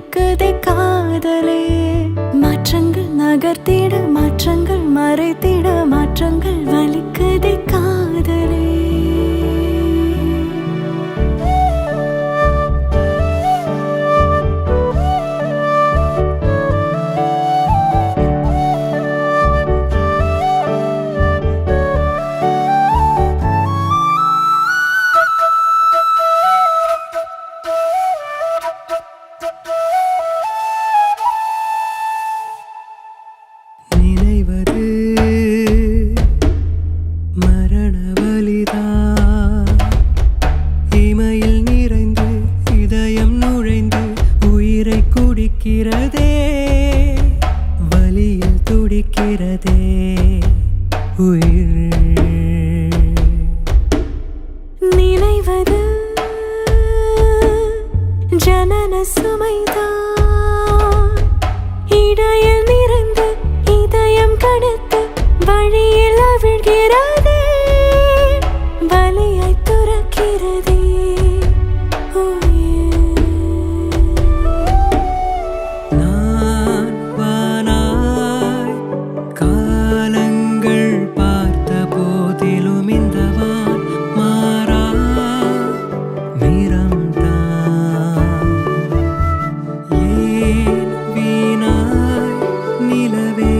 வலிக்குதே காதலே. மாற்றங்கள் நகர்த்திட, மாற்றங்கள் மறைத்திட, மாற்றங்கள் வலிக்குதே காதலே. நினைவது மரண வலிதான், இமையில் நிறைந்து இதயம் நுழைந்து உயிரை குடிக்கிறதே, வலியில் துடிக்கிறதே உயிர். நினைவது ஜனன சுமைதான், இடையில் நிறைந்து இதயம் கடத்து வழியில் அவிழ்கிறதே, வலியை துறக்கிறதே உயிர். நான் வானாய் காலங்கள் பார்த்த போதிலும் இந்த வான் மாறா நிறம்தான். ஏன் வீணாய் நிலவே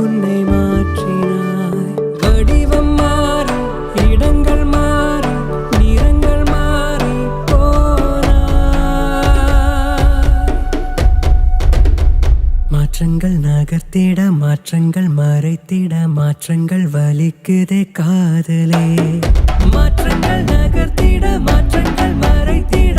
உன்னை மாற்றினாய்? வடிவம் மாறி இடங்கள் மாறி நிறங்கள் மாறி போனாய். மாற்றங்கள் நகர்த்திட, மாற்றங்கள் மறைத்திட, மாற்றங்கள் வலிக்குதே காதலே. மாற்றங்கள் நகர்த்திட, மாற்றங்கள் மறைத்திட,